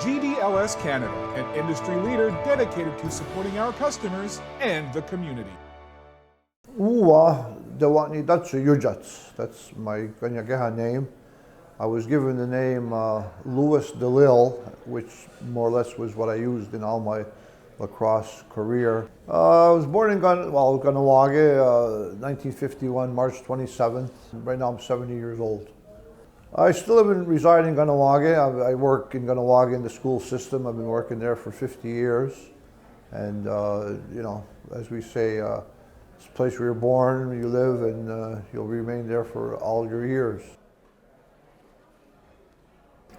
GDLS Canada, an industry leader dedicated to supporting our customers and the community. Uwa Dewatni Datsu Yujats, that's my Kahnawake name. I was given the name Louis Delisle, which more or less was what I used in all my lacrosse career. I was born in Caughnawaga, 1951, March 27th. Right now I'm 70 years old. I still have been residing in Caughnawaga. I work in Caughnawaga in the school system. I've been working there for 50 years. And, you know, as we say, it's a place where you're born, you live, and you'll remain there for all your years.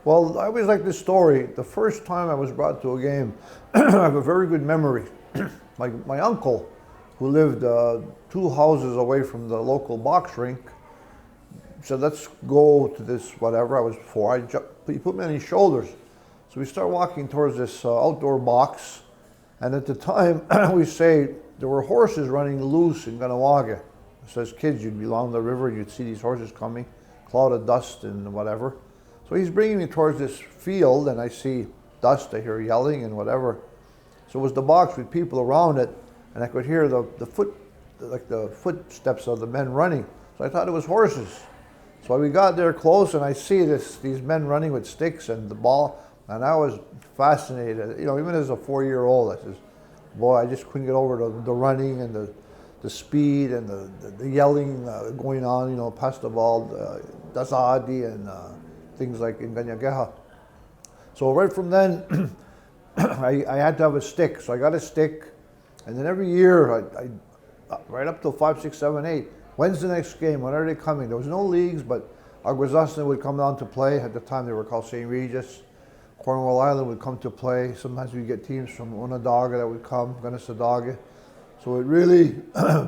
Well, I always like this story. The first time I was brought to a game, I have a very good memory. My uncle, who lived 2 houses away from the local box rink, said, let's go to this whatever. I was 4. He put me on his shoulders. So we start walking towards this outdoor box. And at the time, we say, there were horses running loose in Caughnawaga. So as kids, you'd be along the river, you'd see these horses coming, cloud of dust and whatever. So he's bringing me towards this field, and I see dust, I hear yelling and whatever. So it was the box with people around it, and I could hear the footsteps of the men running. So I thought it was horses. So we got there close, and I see these men running with sticks and the ball, and I was fascinated. You know, even as a 4-year-old, I says, boy, I just couldn't get over the running and the speed and the yelling going on, you know, past the ball, Dasadi and things like in Kahnawake. So right from then, I had to have a stick. So I got a stick, and then every year, right up till 5, 6, 7, 8, when's the next game? When are they coming? There was no leagues, but Aguasasna would come down to play. At the time, they were called St. Regis. Cornwall Island would come to play. Sometimes we'd get teams from Onondaga that would come, Gunnersadaga. So it really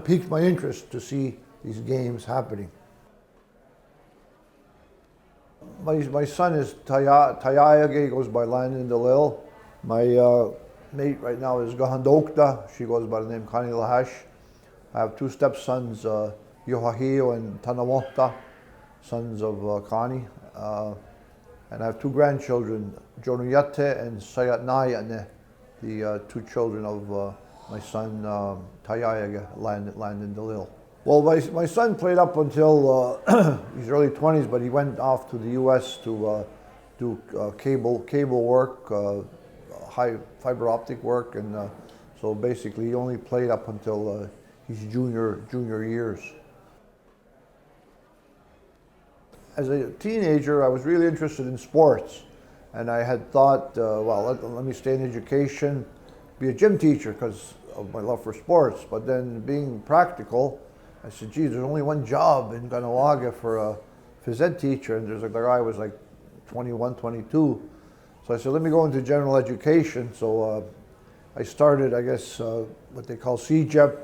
piqued my interest to see these games happening. My son is Tayayage, he goes by Landon Delisle. My mate right now is Gahandokta, she goes by the name Connie Lahash. I have 2 stepsons, Yohahio and Tanawota, sons of Connie. And I have 2 grandchildren, Jonuyate and Sayatnayane, the 2 children of my son Tayayage, Landon Delisle. Well, my son played up until his early 20s, but he went off to the U.S. to do cable work, high fiber optic work, and so basically he only played up until his junior years. As a teenager, I was really interested in sports, and I had thought, well, let me stay in education, be a gym teacher because of my love for sports. But then being practical, I said, geez, there's only one job in Caughnawaga for a phys ed teacher, and the guy was like 21, 22. So I said, let me go into general education. So I started, I guess, what they call CJEP,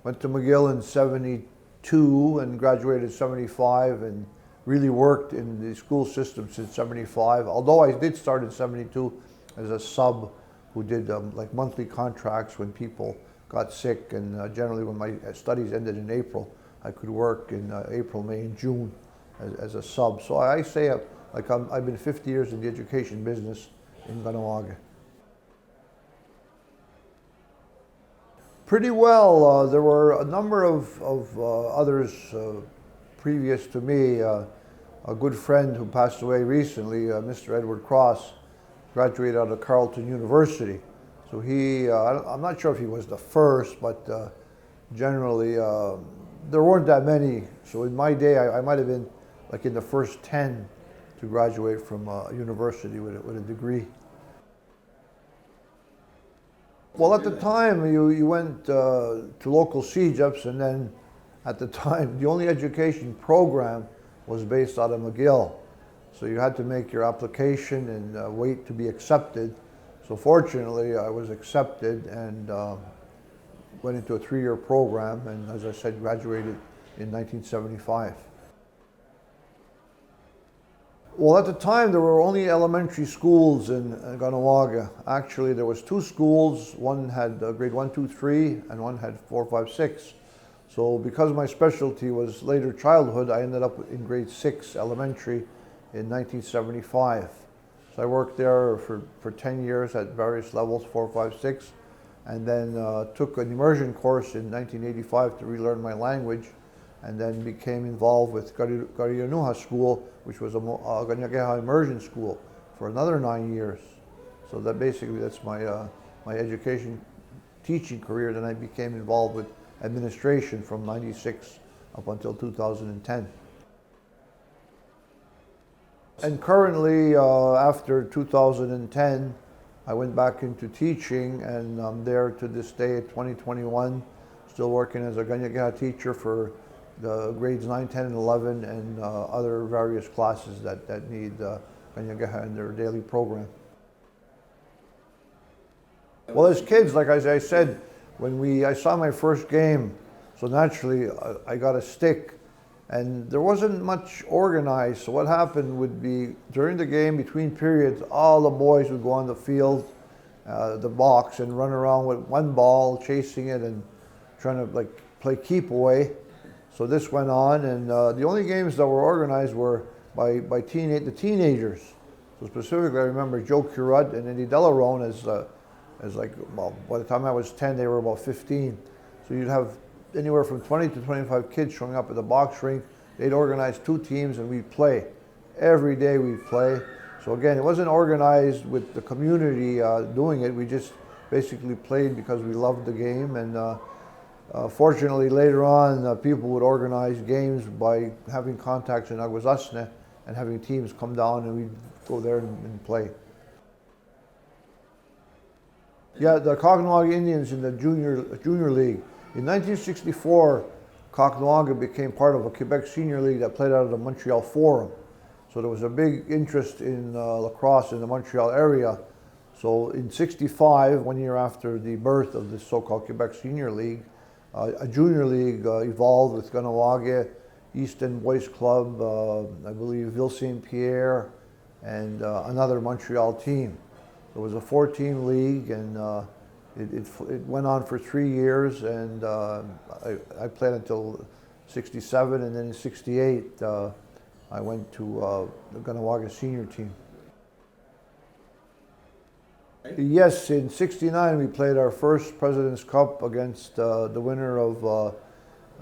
went to McGill in 72 and graduated 75, and really worked in the school system since 75. Although I did start in 72 as a sub who did like monthly contracts when people got sick, and generally when my studies ended in April, I could work in April, May, and June as a sub. So I say I've been 50 years in the education business in Caughnawaga. Pretty well. There were a number of others previous to me. A good friend who passed away recently, Mr. Edward Cross, graduated out of Carleton University. So he, I'm not sure if he was the first, but generally there weren't that many. So in my day, I might have been like in the first 10 to graduate from a university with a degree. Well, at the time, you went to local CJEPs, and then at the time, the only education program was based out of McGill. So you had to make your application and wait to be accepted. So fortunately, I was accepted and went into a 3-year program, and as I said, graduated in 1975. Well, at the time, there were only elementary schools in Caughnawaga. Actually, there was 2 schools. One had grade 1, 2, 3, and one had 4, 5, 6. So because my specialty was later childhood, I ended up in grade 6 elementary in 1975. So I worked there for 10 years at various levels, 4, 5, 6, and then took an immersion course in 1985 to relearn my language, and then became involved with Garianuha School, which was a Kahnawake immersion school, for another 9 years. So that basically, that's my education teaching career. Then I became involved with administration from 96 up until 2010. And currently, after 2010, I went back into teaching, and I'm there to this day, 2021, still working as a Kahnawake teacher for the grades 9, 10, and 11, and other various classes that need Kahnawake in their daily program. Well, as kids, like as I said, when I saw my first game, so naturally I got a stick, and there wasn't much organized. So what happened would be, during the game, between periods, all the boys would go on the field, the box, and run around with one ball, chasing it and trying to play keep away. So this went on, and the only games that were organized were by the teenagers. So specifically, I remember Joe Curud and Eddie Delisle as well, by the time I was 10, they were about 15. So you'd have anywhere from 20 to 25 kids showing up at the box rink. They'd organize 2 teams and we'd play. Every day we'd play. So again, it wasn't organized with the community doing it. We just basically played because we loved the game. And fortunately, later on, people would organize games by having contacts in Aguasasne and having teams come down, and we'd go there and play. Yeah, the Caughnawaga Indians in the junior league. In 1964, Caughnawaga became part of a Quebec Senior League that played out of the Montreal Forum. So there was a big interest in lacrosse in the Montreal area. So in '65, 1 year after the birth of the so-called Quebec Senior League, a junior league evolved with Kahnawake, East End Boys Club, I believe Ville St. Pierre, and another Montreal team. It was a 4-team league, and it went on for 3 years, and I played until '67, and then in '68 I went to the Kaughnawga Senior Team. Yes, in '69 we played our first President's Cup against the winner of,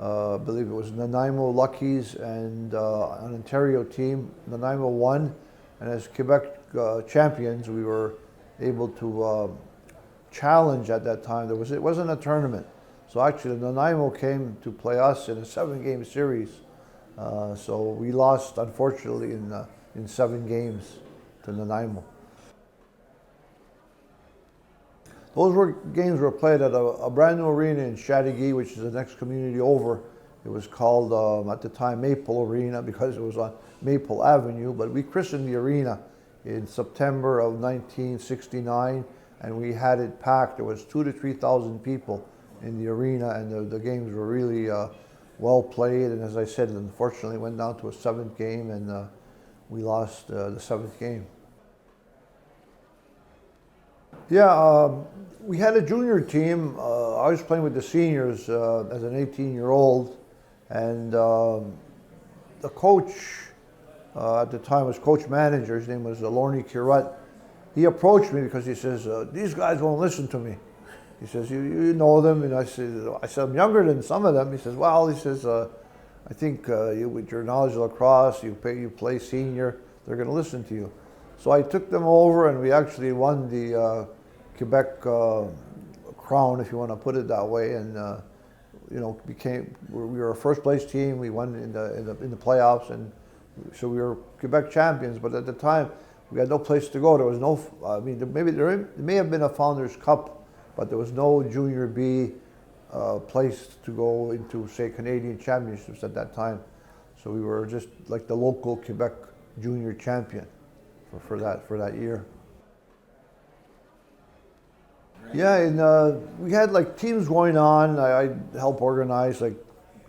I believe it was Nanaimo Luckies and an Ontario team. Nanaimo won, and as Quebec champions, we were able to challenge at that time. It wasn't a tournament. So actually Nanaimo came to play us in a 7-game series. So we lost, unfortunately, in 7 games to Nanaimo. Those games were played at a brand new arena in Chateauguay, which is the next community over. It was called, at the time, Maple Arena, because it was on Maple Avenue, but we christened the arena in September of 1969, and we had it packed. There was 2,000 to 3,000 people in the arena, and the games were really well played. And as I said, unfortunately, went down to a 7th game, and we lost the 7th game. Yeah, we had a junior team. I was playing with the seniors as an 18-year-old, and the coach at the time was coach manager. His name was Lorne Curut. He approached me because he says, these guys won't listen to me. He says, you know them? And I said, I'm younger than some of them. He says, well, he says, I think with your knowledge of lacrosse, you play senior, they're going to listen to you. So I took them over, and we actually won the Quebec crown, if you want to put it that way, and we were a first place team. We won in the playoffs, and so we were Quebec champions. But at the time, we had no place to go. There was no, I mean, there may have been a Founders Cup, but there was no Junior B place to go into, say, Canadian Championships at that time. So we were just like the local Quebec Junior champion for that year. Yeah, and we had like teams going on. I'd help organize, like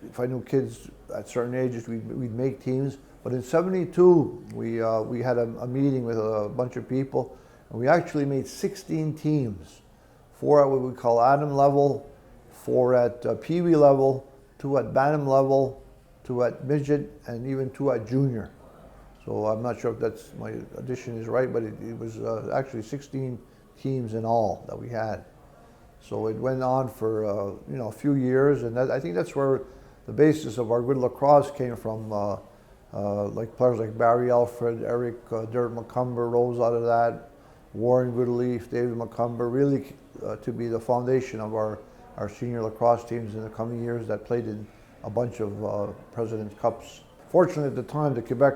if I knew kids at certain ages, we'd make teams. But in '72, we had a meeting with a bunch of people, and we actually made 16 teams. 4 at what we call Adam level, 4 at Pee Wee level, 2 at Bantam level, 2 at midget, and even 2 at junior. So I'm not sure if that's my addition is right, but it was actually 16 teams in all that we had. So it went on for a few years, and I think that's where the basis of our good lacrosse came from. Like players like Barry Alfred, Eric Dirt McCumber rose out of that. Warren Goodleaf, David McCumber, really to be the foundation of our senior lacrosse teams in the coming years that played in a bunch of President's Cups. Fortunately, at the time, the Quebec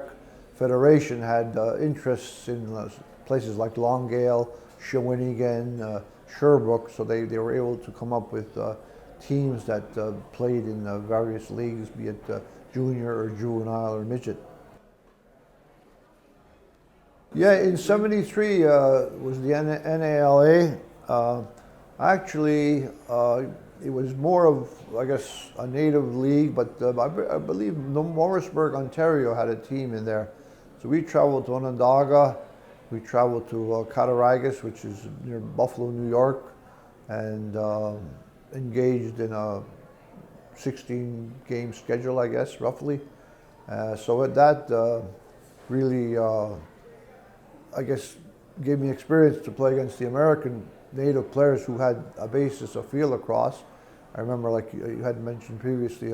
Federation had interests in places like Longueuil, Shawinigan, Sherbrooke, so they were able to come up with teams that played in various leagues, be it junior or juvenile or midget. Yeah, in '73 was the NALA. Actually, it was more of, I guess, a native league, but I believe Morrisburg, Ontario had a team in there. So we traveled to Onondaga, we traveled to Cattaraugus, which is near Buffalo, New York, and engaged in a 16-game schedule, I guess, roughly. So that really, I guess, gave me experience to play against the American native players who had a basis of field lacrosse. I remember, like you had mentioned previously,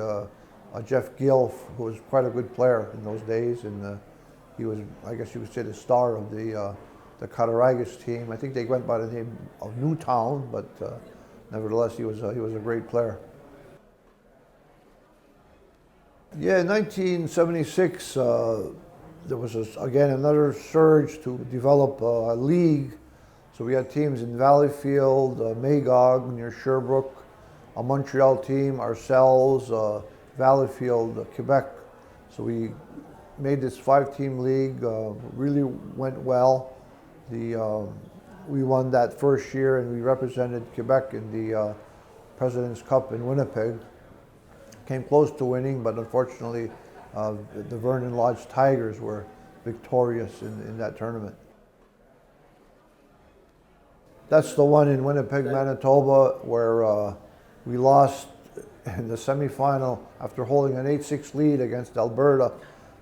Jeff Gill, who was quite a good player in those days, and he was, I guess you would say, the star of the Cattaraugus team. I think they went by the name of Newtown, but nevertheless, he was a great player. Yeah, in 1976, there was again another surge to develop a league. So we had teams in Valleyfield, Magog near Sherbrooke, a Montreal team, ourselves, Valleyfield, Quebec. So we made this 5-team league, really went well. We won that first year, and we represented Quebec in the President's Cup in Winnipeg. Came close to winning, but unfortunately the Vernon Lodge Tigers were victorious in that tournament. That's the one in Winnipeg, Manitoba, where we lost in the semifinal after holding an 8-6 lead against Alberta.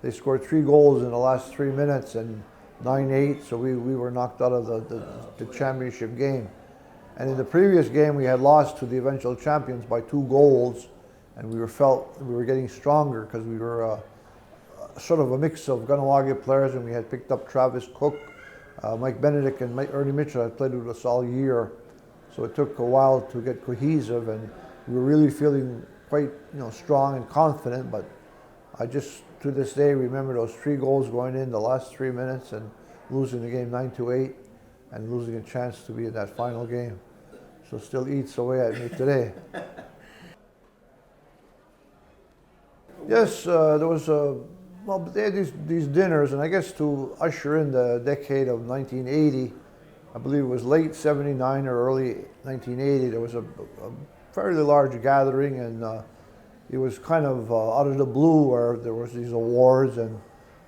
They scored 3 goals in the last 3 minutes and 9-8, so we were knocked out of the championship game. And in the previous game, we had lost to the eventual champions by 2 goals, and we were getting stronger because we were sort of a mix of Kahnawake players, and we had picked up Travis Cook, Mike Benedict, and Ernie Mitchell had played with us all year. So it took a while to get cohesive, and we were really feeling quite strong and confident. But I just, to this day, remember those 3 goals going in the last 3 minutes and losing the game 9-8 and losing a chance to be in that final game. So it still eats away at me today. Yes, there was well, they had these dinners, and I guess to usher in the decade of 1980, I believe it was late '79 or early 1980, there was a fairly large gathering, and it was kind of out of the blue, where there was these awards, and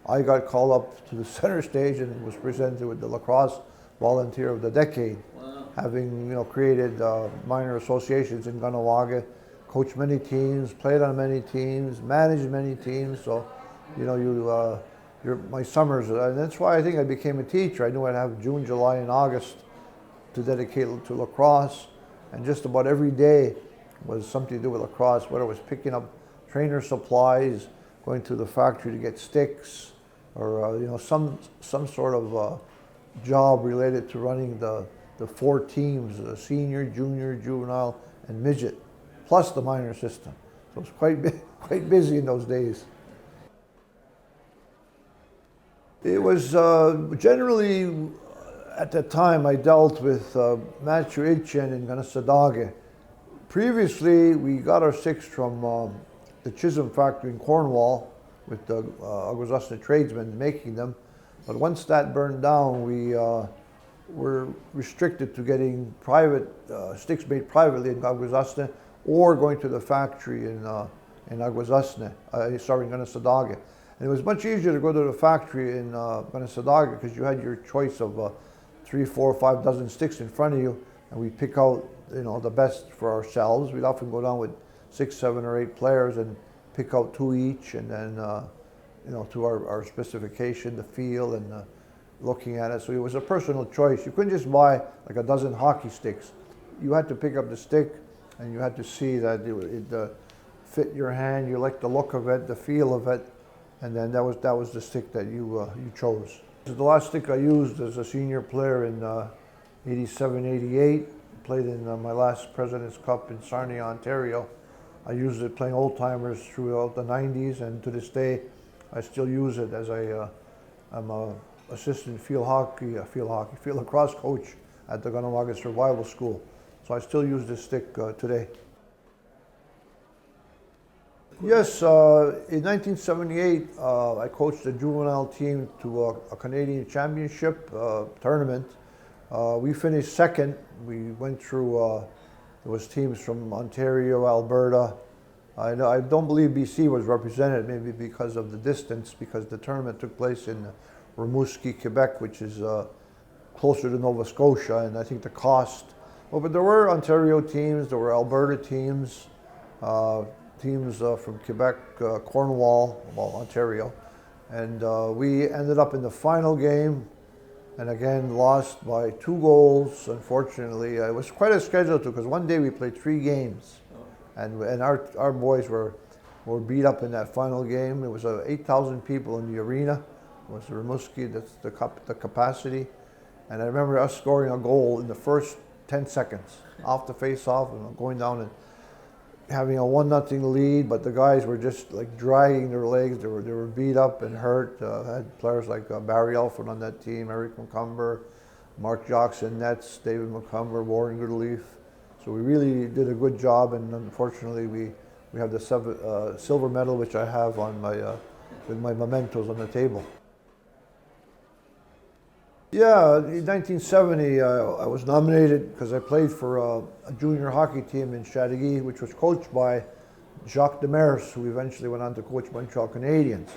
I got called up to the center stage and was presented with the Lacrosse Volunteer of the Decade. Wow. Having created minor associations in Caughnawaga, coached many teams, played on many teams, managed many teams. So, my summers, and that's why I think I became a teacher. I knew I'd have June, July, and August to dedicate to lacrosse, and just about every day was something to do with lacrosse, whether it was picking up trainer supplies, going to the factory to get sticks, or some sort of job related to running the 4 teams, the senior, junior, juvenile, and midget, plus the minor system. So it was quite busy in those days. It was generally, at that time, I dealt with Matthew Itchen in Kanesatake. Previously, we got our sticks from the Chisholm factory in Cornwall with the Aguasasta tradesmen making them. But once that burned down, we were restricted to getting private sticks made privately in Aguasasta or going to the factory in Aguasasta, in Kanesatake. And it was much easier to go to the factory in Kanesatake because you had your choice of 3, 4, 5 dozen sticks in front of you, and we'd pick out the best for ourselves. We'd often go down with 6, 7, or 8 players and pick out 2 each, and then to our specification, the feel, and looking at it. So it was a personal choice. You couldn't just buy like a dozen hockey sticks. You had to pick up the stick, and you had to see that it fit your hand. You liked the look of it, the feel of it, and then that was the stick that you chose. The last stick I used as a senior player in '87, '88. Played in my last President's Cup in Sarnia, Ontario. I used it playing old timers throughout the '90s, and to this day, I still use it as I'm a assistant field lacrosse coach at the Caughnawaga Survival School. So I still use this stick today. Yes, in 1978, I coached the juvenile team to a Canadian Championship tournament. We finished second. We went through, there was teams from Ontario, Alberta. I don't believe BC was represented, maybe because of the distance, because the tournament took place in Rimouski, Quebec, which is closer to Nova Scotia, and I think the cost. Well, but there were Ontario teams, there were Alberta teams, teams from Quebec, Cornwall, well, Ontario, and we ended up in the final game, and again lost by 2 goals. Unfortunately, it was quite a schedule too, because one day we played 3 games, and our boys were beat up in that final game. It was 8,000 people in the arena. It was Rimouski, that's the capacity, and I remember us scoring a goal in the first 10 seconds off the face-off, and going down and having a 1-0 lead, but the guys were just like dragging their legs. They were beat up and hurt. Had players like Barry Alford on that team, Eric McCumber, Mark Jackson, Nets, David McCumber, Warren Goodleaf. So we really did a good job, and unfortunately we have the silver medal, which I have on my with my mementos on the table. Yeah, in 1970, I was nominated because I played for a junior hockey team in Chateauguay, which was coached by Jacques Demers, who eventually went on to coach Montreal Canadiens.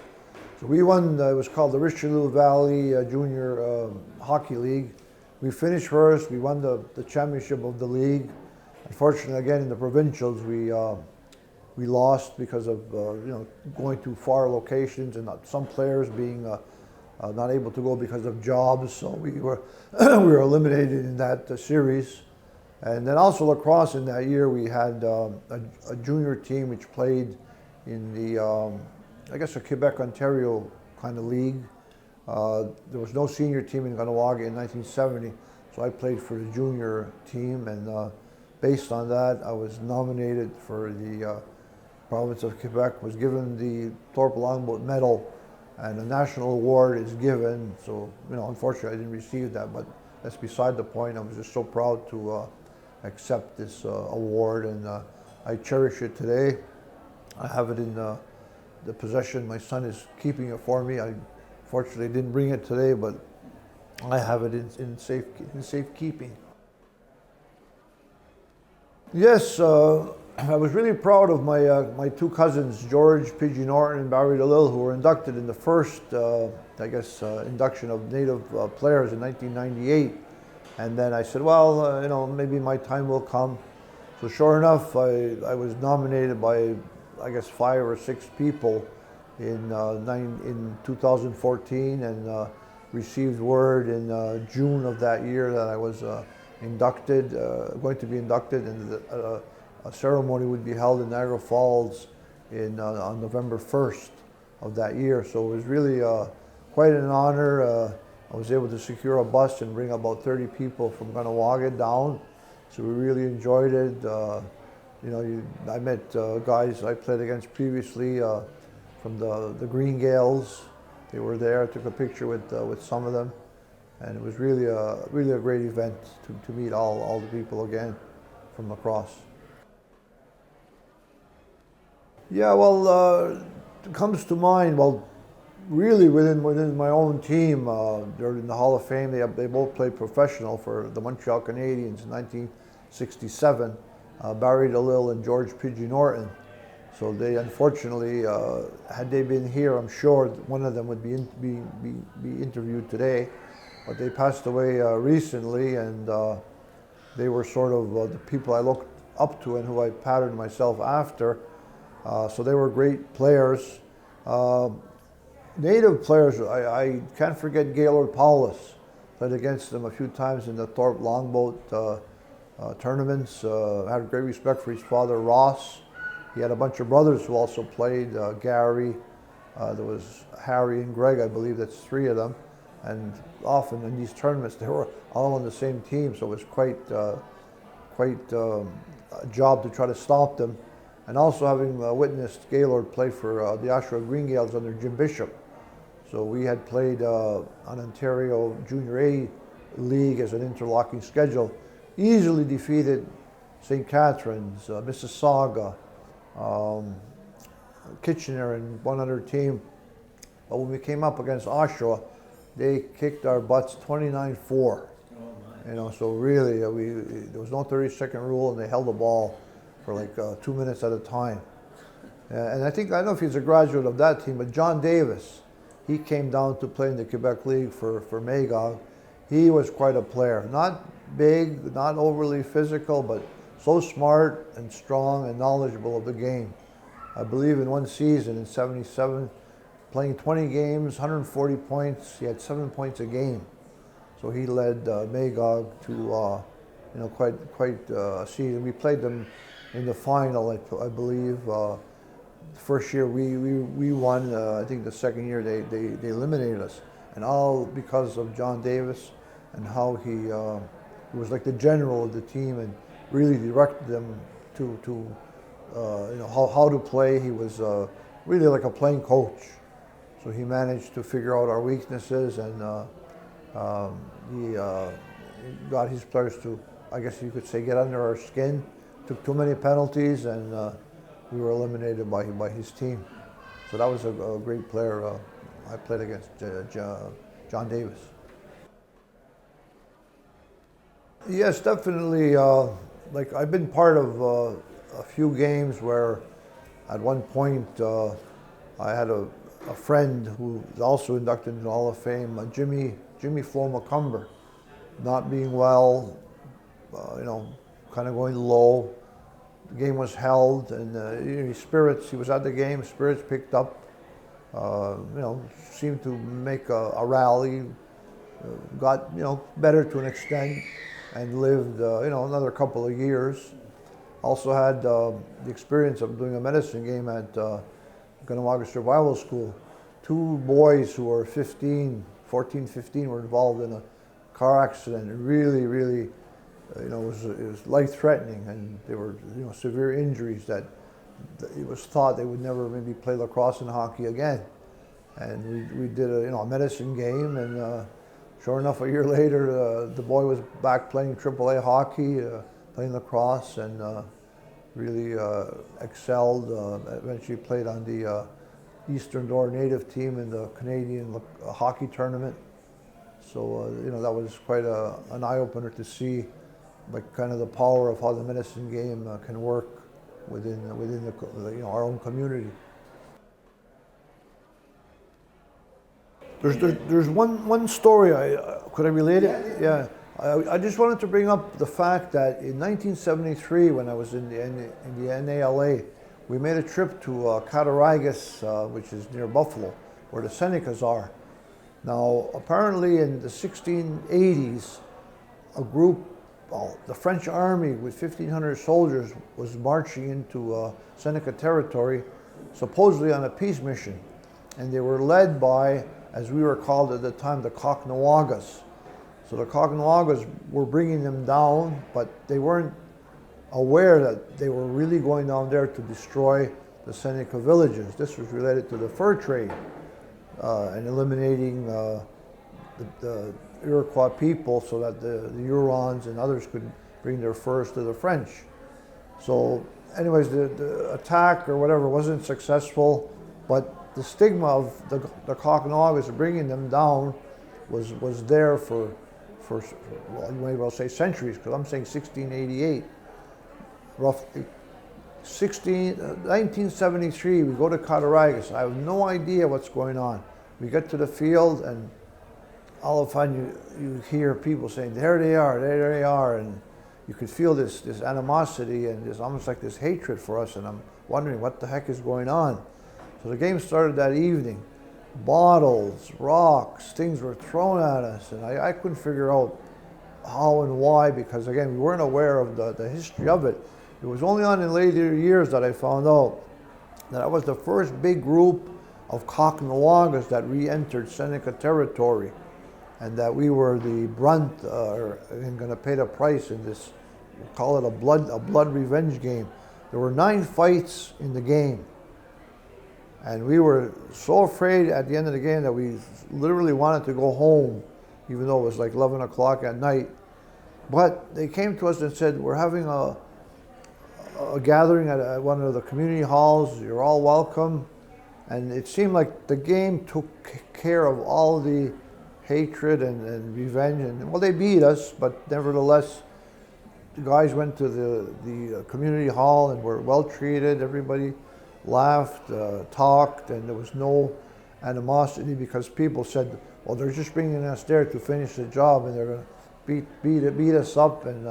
So we won, it was called the Richelieu Valley Junior Hockey League. We finished first, we won the championship of the league. Unfortunately, again, in the provincials, we lost because of going to far locations and some players being not able to go because of jobs, so we were we were eliminated in that series. And then also lacrosse in that year, we had a junior team which played in the I guess a Quebec Ontario kind of league. There was no senior team in Kahnawake in 1970, so I played for the junior team, and based on that, I was nominated for the province of Quebec. Was given the Thorpe-Longboat medal, and a national award is given. So, unfortunately I didn't receive that, but that's beside the point. I was just so proud to accept this award, and I cherish it today. I have it in the possession. My son is keeping it for me. I fortunately didn't bring it today, but I have it in safekeeping. Yes, I was really proud of my 2 cousins, George P.G. Norton and Barry Delisle, who were inducted in the first, induction of Native players in 1998. And then I said, well, maybe my time will come. So sure enough, I was nominated by, 5 or 6 people in 2014, and received word in June of that year that I was inducted, going to be inducted, and a ceremony would be held in Niagara Falls on November 1st of that year. So it was really quite an honor. I was able to secure a bus and bring about 30 people from Kahnawake down. So we really enjoyed it. I met guys I played against previously from the Green Gales. They were there. I took a picture with some of them, and it was really a great event to meet all the people again from lacrosse. Yeah, well, it comes to mind, really within my own team, they're in the Hall of Fame. They both played professional for the Montreal Canadiens in 1967, Barry Delisle and George P.G. Norton. So they unfortunately, had they been here, I'm sure one of them would be interviewed today. But they passed away recently, and they were sort of the people I looked up to and who I patterned myself after. So they were great players. native players, I can't forget Gaylord Paulus. Played against them a few times in the Thorpe-Longboat tournaments. Had great respect for his father, Ross. He had a bunch of brothers who also played, Gary, there was Harry and Greg, I believe that's three of them. And often in these tournaments, they were all on the same team, so it was quite a job to try to stop them. And also having witnessed Gaylord play for the Oshawa Green Gaels under Jim Bishop. So we had played on Ontario Junior A League as an interlocking schedule. Easily defeated St. Catharines, Mississauga, Kitchener, and one other team. But when we came up against Oshawa, they kicked our butts 29-4. You know, so really, there was no 30-second rule, and they held the ball for like 2 minutes at a time. And I don't know if he's a graduate of that team, but John Davis, he came down to play in the Quebec League for Magog. He was quite a player. Not big, not overly physical, but so smart and strong and knowledgeable of the game. I believe in one season in '77, playing 20 games, 140 points, he had 7 points a game. So he led Magog to quite a season. We played them in the final, I believe. The first year we won. I think the second year they eliminated us, and all because of John Davis and how he was like the general of the team and really directed them to how to play. He was really like a playing coach. So he managed to figure out our weaknesses, and he got his players to, I guess you could say, get under our skin. Took too many penalties, and we were eliminated by his team. So that was a great player. I played against John Davis. Yes, definitely. Like I've been part of a few games where, at one point, I had a friend who was also inducted into the Hall of Fame, Jimmy Flo McCumber, not being well, kind of going low. The game was held, and he was at the game, spirits picked up, seemed to make a rally, got, better to an extent, and lived, another couple of years. Also had the experience of doing a medicine game at Kahnawake Survival School. Two boys who were 14, 15 were involved in a car accident. Really, it was life-threatening, and they were, severe injuries that it was thought they would never maybe play lacrosse and hockey again. And we did a medicine game, and sure enough, a year later, the boy was back playing AAA hockey, playing lacrosse, and really excelled. Eventually played on the Eastern Door native team in the Canadian hockey tournament. So that was quite an eye-opener to see, like, kind of the power of how the medicine game can work within our own community. There's one story. Could I relate it? Yeah. I just wanted to bring up the fact that in 1973, when I was in the NALA, we made a trip to Cattaraugus, which is near Buffalo, where the Senecas are. Now, apparently in the 1680s, a group, the French army with 1,500 soldiers was marching into Seneca territory, supposedly on a peace mission. And they were led by, as we were called at the time, the Caughnawagas. So the Caughnawagas were bringing them down, but they weren't aware that they were really going down there to destroy the Seneca villages. This was related to the fur trade and eliminating the Iroquois people so that the Hurons and others could bring their furs to the French. So anyways, the attack or whatever wasn't successful, but the stigma of the Caughnawagas bringing them down was there for well, you may well say centuries, because I'm saying 1688, roughly. 1973, we go to Cattaraugus. I have no idea what's going on. We get to the field, and all of a sudden you hear people saying, there they are, and you could feel this animosity and this almost like this hatred for us, and I'm wondering what the heck is going on. So the game started that evening, bottles, rocks, things were thrown at us, and I couldn't figure out how and why, because again, we weren't aware of the history of it. It was only on in later years that I found out that I was the first big group of Caughnawagas that re-entered Seneca territory, and that we were the brunt and going to pay the price in this, we'll call it a blood revenge game. There were 9 fights in the game, and we were so afraid at the end of the game that we literally wanted to go home, even though it was like 11 o'clock at night. But they came to us and said, we're having a gathering at one of the community halls, you're all welcome. And it seemed like the game took care of all the hatred and revenge. And well, they beat us, but nevertheless, the guys went to the community hall and were well treated. Everybody laughed, talked, and there was no animosity, because people said, well, they're just bringing us there to finish the job, and they're going to beat us up and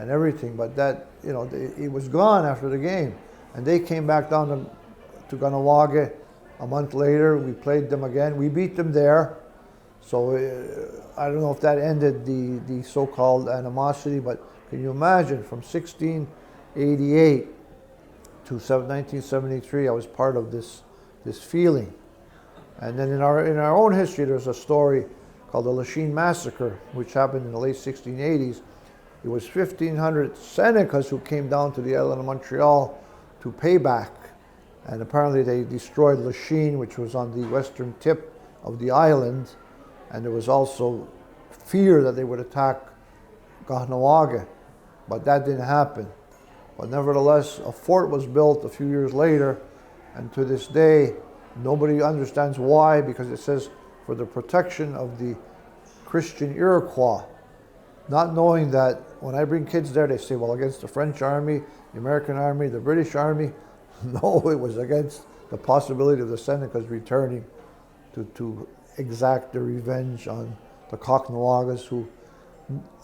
everything. But that, you know, it was gone after the game. And they came back down to Kahnawake a month later. We played them again. We beat them there. So I don't know if that ended the so-called animosity, but can you imagine, from 1688 to 1973, I was part of this feeling. And then in our own history, there's a story called the Lachine Massacre, which happened in the late 1680s. It was 1,500 Senecas who came down to the island of Montreal to pay back. And apparently they destroyed Lachine, which was on the western tip of the island. And there was also fear that they would attack Caughnawaga, but that didn't happen. But nevertheless, a fort was built a few years later, and to this day, nobody understands why, because it says for the protection of the Christian Iroquois. Not knowing that when I bring kids there, they say, well, against the French army, the American army, the British army. No, it was against the possibility of the Senecas returning to exact their revenge on the Caughnawagas, who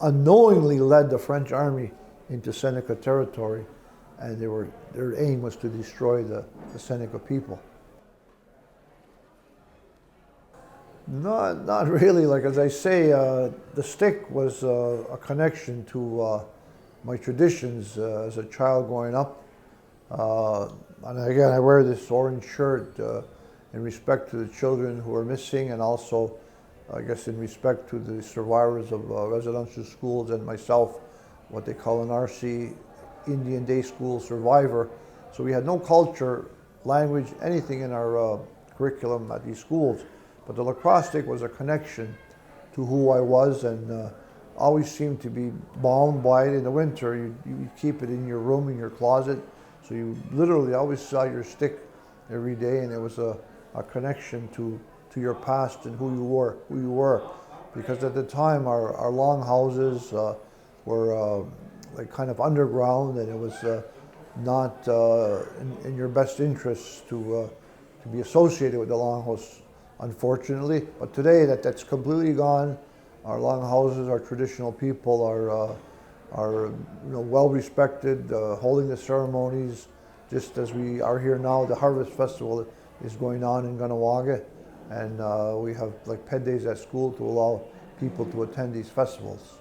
unknowingly led the French army into Seneca territory, and their aim was to destroy the Seneca people. Not really. Like, as I say, the stick was a connection to my traditions as a child growing up. And again, I wear this orange shirt in respect to the children who are missing, and also, I guess, in respect to the survivors of residential schools and myself, what they call an RC, Indian Day School survivor. So we had no culture, language, anything in our curriculum at these schools. But the lacrosse stick was a connection to who I was, and always seemed to be bound by it. In the winter, you keep it in your room, in your closet, so you literally always saw your stick every day, and it was a connection to your past and who you were. Because at the time, our long houses were like kind of underground, and it was not in your best interest to be associated with the longhouse, unfortunately. But today that's completely gone. Our longhouses, our traditional people are well respected, holding the ceremonies just as we are here now. The Harvest Festival is going on in Kahnawake, and we have like pet days at school to allow people to attend these festivals.